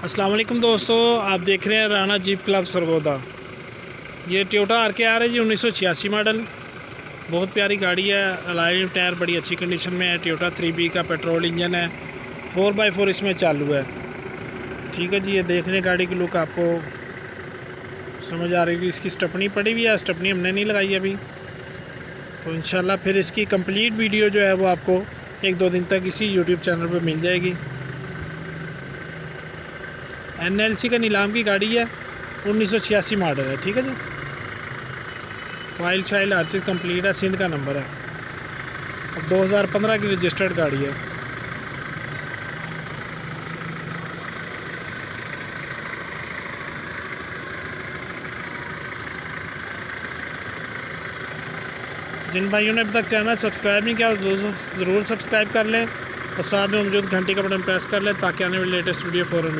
अस्सलाम वालेकुम दोस्तों, आप देख रहे हैं राना जीप क्लब सरगोदा। ये टोयोटा RKR है जी, 1986 मॉडल। बहुत प्यारी गाड़ी है। अलॉय टायर बड़ी अच्छी कंडीशन में है। टोयोटा 3B का पेट्रोल इंजन है। 4x4 इसमें चालू है। ठीक है जी, ये देखने गाड़ी की लुक आपको समझ आ रही होगी। इसकी स्टपनी पड़ी हुई है, स्टपनी हमने नहीं लगाई अभी। तो इंशाल्लाह फिर इसकी कंप्लीट वीडियो जो है वो आपको 1-2 दिन तक इसी यूट्यूब चैनल पर मिल जाएगी। NLC का नीलाम की गाड़ी है, 1986 मॉडल है। ठीक है जी, फाइल शाइल हर चीज़ कंप्लीट है। सिंध का नंबर है। अब 2015 की रजिस्टर्ड गाड़ी है। जिन भाइयों ने अब तक चैनल सब्सक्राइब नहीं किया ज़रूर सब्सक्राइब कर लें और साथ में मौजूद घंटी का बटन प्रेस कर लें ताकि आने वाली लेटेस्ट वीडियो फ़ौरन